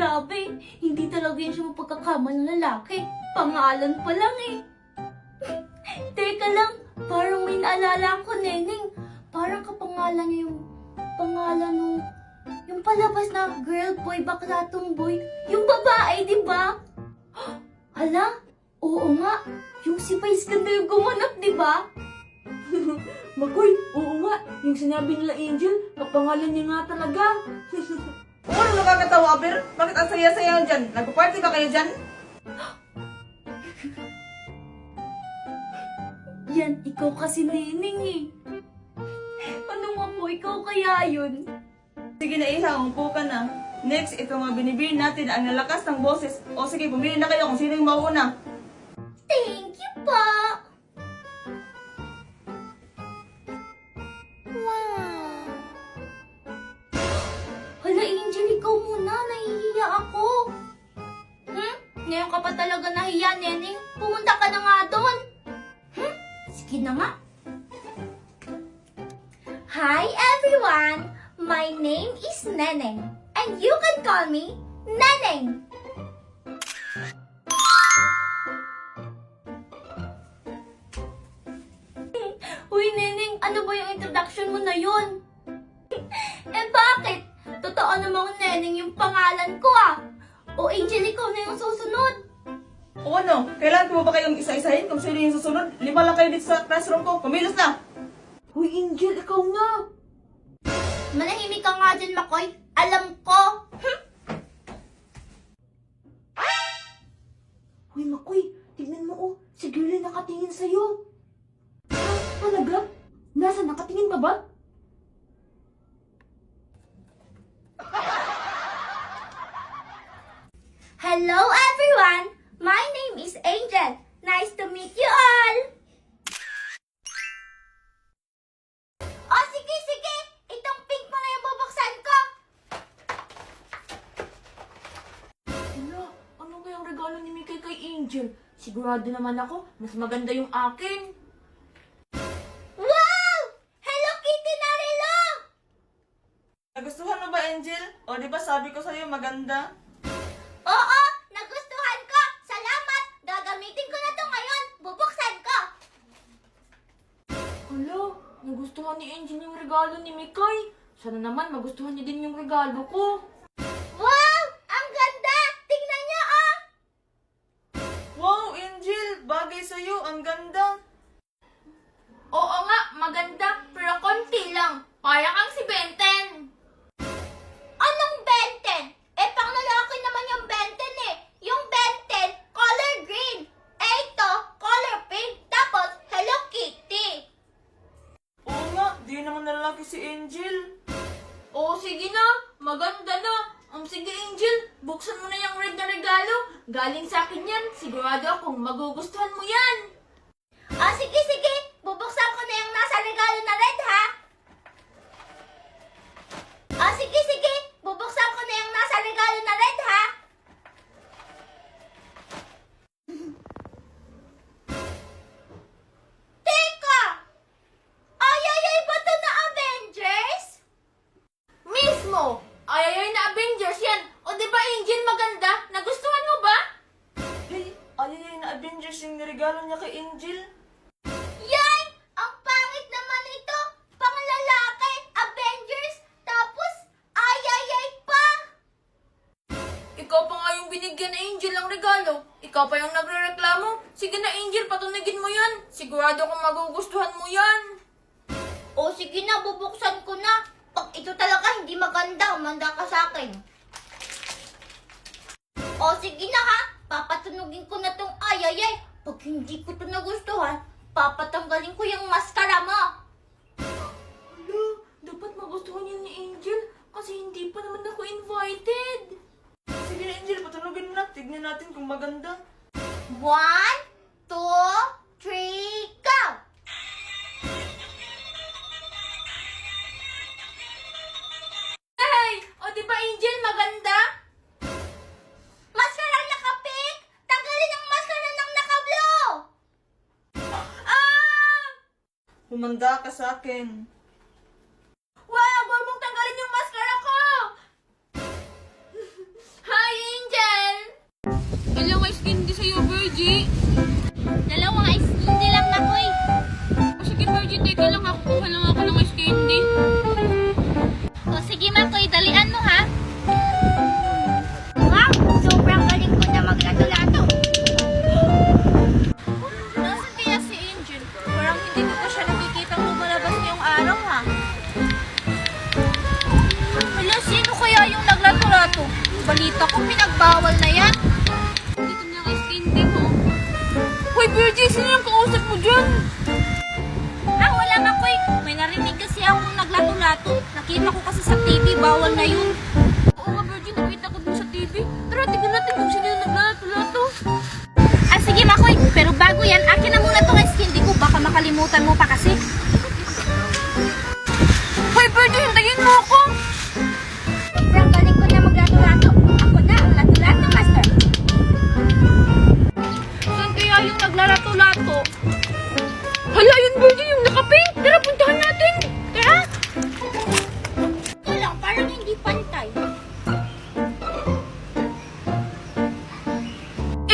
Grabe, hindi talaga yun siya mapagkakama ng lalaki. Pangalan pa lang eh. Teka lang, parang may naalala ko, Neneng. Parang kapangalan niya yung pangalan nung yung palabas na girl, boy, bakla, tomboy. Yung babae, di ba? Hala, oo nga. Yung si Vice Ganda yung gumanap, di ba? Makoy, oo nga. Yung sinabi nila Angel, kapangalan niya nga talaga. Ano nakakatawa, Aber? Bakit ang saya-saya dyan? Nagpa-party ba kayo dyan? Yan, ikaw kasi Neneng eh. Ano nga po, ikaw kaya yun? Sige na, Iha, umupo ka na. Next, ito mga binibili natin ang nalakas ng boses. O sige, pumili na kayo kung sino yung mauna. Thank you po! Wow! Hala, Angel, ikaw muna. Nahihiya ako. Ngayon ka pa talaga nahiya, Neneng. Pumunta ka na nga doon. Sige na nga. Hi, everyone! My name is Neneng. And you can call me Neneng. Uy, Neneng, ano ba yung introduction mo na yun? Eh bakit? Totoo namang Neneng yung pangalan ko ah. O Angel, ikaw na yung susunod. O ano, kailangan ko ba kayong isa-isahin kung sino yung susunod? 5 lang kayo dito sa classroom ko. Kumilos na! Hoy Angel, ikaw na. Manahimik ka nga dyan, Makoy. Alam ko. Hoy Makoy, tignan mo oh. Si Girlie nakatingin sa'yo. Talaga? Nasa nakatingin ka ba? Hello, everyone. My name is Angel. Nice to meet you all. Oh, sige, sige. Itong pink mo na yung bubuksan ko. Wala, ano kayang regalo ni Mikay kay Angel? Sigurado naman ako, mas maganda yung akin. Wow! Hello Kitty Narilo! Nagustuhan mo ba, Angel? O di ba sabi ko sa'yo maganda? Oo, nagustuhan ko. Salamat. Gagamitin ko na to ngayon. Bubuksan ko. Hala, nagustuhan ni Angel yung regalo ni Mikay. Sana naman magustuhan niya din yung regalo ko. Wow! Ang ganda! Tingnan niyo, oh! Wow, Angel! Bagay sa'yo, ang ganda! Oo nga, maganda, pero konti lang. Parang kang si Benten. Anong Benten? Eh, pang lalaki naman yung Benten eh. Yung Benten, color green. Eh, ito, color pink. Tapos, Hello Kitty. Oo nga, di naman lalaki si Angel. Oo, sige na. Maganda na. Sige, Angel, buksan mo na yung red na regalo. Galing sa akin yan. Sigurado akong magugustuhan mo yan. Ah, sige, sige. Bubuksan ko na yung nasa regalo na red, ha? Ah, sige, sige. Bubuksan ko na yung nasa regalo na red, ha? Teka! Ay, bato na Avengers? Mismo! Ay, na Avengers yan. O di ba Angel maganda? Nagustuhan mo ba? Hey, alin na Avengers yung niregalo niya kay Angel? Yay! Ang pangit naman ito! Panglalaki! Avengers! Tapos, ay pa! Ikaw pa nga yung binigyan na Angel ng regalo. Ikaw pa yung nagre-reklamo. Sige na Angel, patunigin mo yan. Sigurado kung magugustuhan mo yan. O sige na, bubuksan ko na. Pag ito talaga hindi maganda, umanda ka sa akin. O sige na ha, papatunugin ko na tong ay. Pag hindi ko to nagustuhan, papatanggalin ko yung maskara mo. Hala, dapat magustuhan yan ni Angel kasi hindi pa naman ako invited. Sige na, Angel, patunogin mo na. Tignan natin kung maganda. 1, 2, 3, go! Hey! O di ba Angel maganda? Maskara naka-pink! Tanggalin ang maskara ng naka-blue! Humanda ka sa akin. Wag! Huwag mong tanggalin yung maskara ko! Hi balita ko, pinagbawal na yan. Dito na ang hindi mo. Hoy, Virgie, sino yung kausap mo dyan? Wala nga, Koy. May narinig kasi akong naglato-lato. Nakita ko kasi sa TV, bawal na yun. Oo nga, Virgie, nakita ko dun sa TV. Tara, tignan natin kung sino yung naglalato-lato. Sige, Makoy. Pero bago yan, akin na muna tong ice candy ko. Baka makalimutan mo pa kasi. Hoy, Virgie, hintayin mo ako. Sobrang galing ko na maglato-lato. Ako na ang lato-lato master. Saan kaya yung naglalato-lato? Hala, yun, Virgie, yung naka-pink. Tara, puntahan natin. Tara. Ito lang, parang hindi pantay.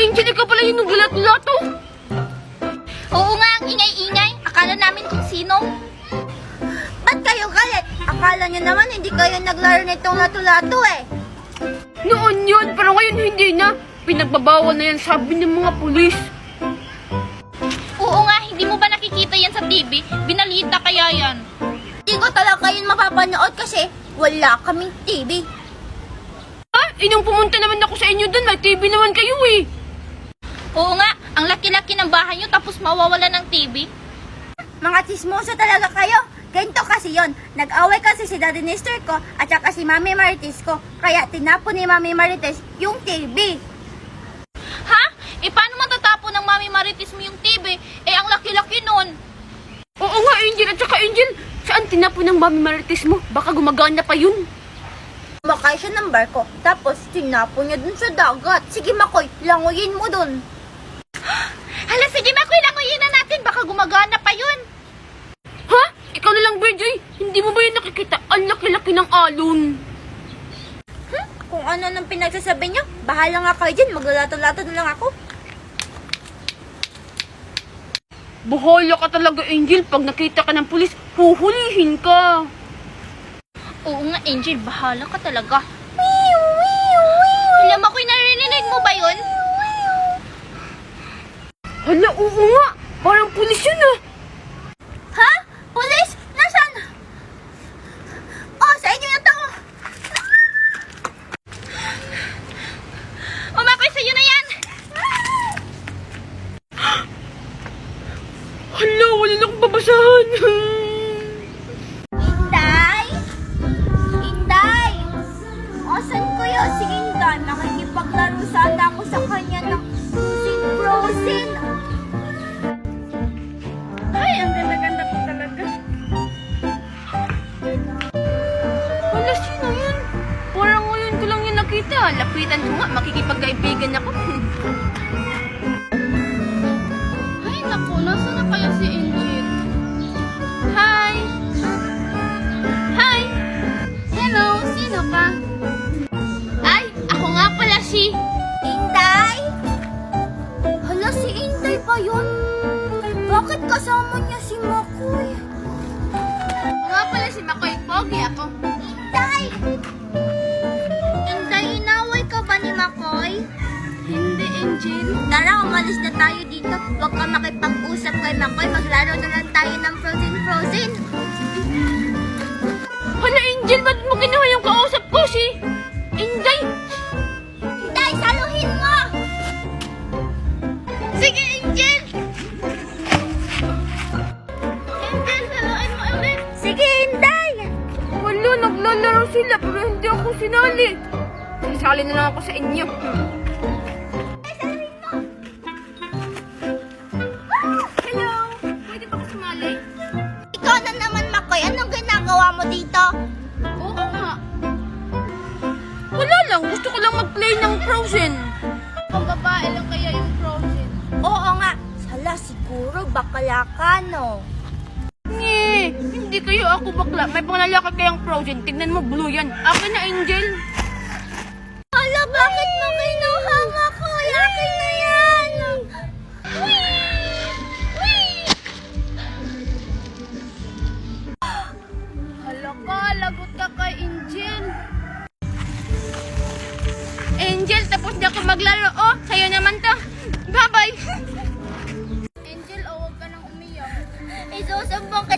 Angel, ikaw pala yung naglalato-lato. Oo nga, ang ingay-ingay. Akala namin kung sino. Ba't kayo galit? Akala nyo naman hindi kayo naglaro nitong lato-lato eh. Noon yun, pero ngayon hindi na. Pinagbabawal na yan, sabi ng mga pulis. Oo nga, hindi mo ba nakikita yan sa TV? Binalita kaya yan. Hindi ko talaga yun mapapanood kasi wala kaming TV. Inong pumunta naman ako sa inyo doon, may TV naman kayo eh. Oo nga, ang laki-laki ng bahay nyo tapos mawawala ng TV. Mga chismoso talaga kayo. Ganito kasi yon. Nag-away kasi si Daddy Nestor ko at saka si Mami Marites ko. Kaya tinapon ni Mami Marites yung TV. Ha? Paano matatapon ng Mami Marites mo yung TV? Ang laki-laki nun. Oo nga, Angel, at saka Angel, saan tinapon ng Mami Marites mo? Baka gumagana pa yun. Makay siya ng barko, tapos tinapon niya dun sa dagat. Sige Makoy, languyin mo dun. Hala, sige Makoy, languyin na natin. Baka gumagana pa yun. Ha? Ikaw na lang, Virgie. Hindi mo ba yun nakikita? Ang laki-laki ng alon. Kung ano nang pinagsasabi niyo, bahala nga kayo dyan. Maglalato-lato na lang ako. Bahala ka talaga, Angel. Pag nakita ka ng pulis, huhulihin ka. Oo nga, Angel, bahala ka talaga. Alam ako'y narinig mo ba yun? Hala, oo nga. Parang pulis yun ah. Ha? Pulis? Nasaan? Oh, sa inyo na to. Makoy, sa'yo na yan. Hala, wala lang babasahan. Inday? Inday? Asan ko yun? Sige, Inday. Makikipaglaro sana ako sa kanya ng Frozen. Ay, ang ganda-ganda po talaga. Hala, sino yun? Parang ngayon ko lang yun nakita. Lapitan ko nga, makikipagkaibigan ako. Ay, naku, nasa na kaya si Angel? Hi! Hi! Hello, sino ka? Ay, ako nga pala si... Inday? Hala, si Inday pa yun? Bakit kasama niya si Makoy? Nga pala si Makoy, pogi ako. Inday! Inday, inaway ka ba ni Makoy? Hindi, Angel. Tara, umalis na tayo dito. Huwag ka makipag-usap kay Makoy. Maglaro na lang tayo ng Frozen. Hala, Angel, ba't mo ginawa yung kausap ko si Inday? Inday, saluhin mo! Sige, Angel! Angel, saluhin mo ulit! Sige, Inday! Wala, naglalaro sila pero hindi ako sinali. Sasali na lang ako sa inyo. Saluhin mo! Hello! Pwede ba ako sumali? Ikaw na naman, Makoy. Anong ginagawa mo dito? Oo nga. Wala lang, gusto ko lang mag-play ng Frozen. Kung babae lang kaya yung Frozen. Oo nga. Sala, siguro bakala ka, no? Nge, hindi kayo ako bakla. May pangalakad kayang Frozen. Tignan mo, blue yan. Akin na, Angel. Hala, bakit mo kinuha, Makoy? Akin na yan! Hala ka, lagot ka kay Angel. Angel, tapos na ako maglaro. Oh, sa'yo naman to. Bye-bye. Angel, huwag ka nang umiyak. Isusubok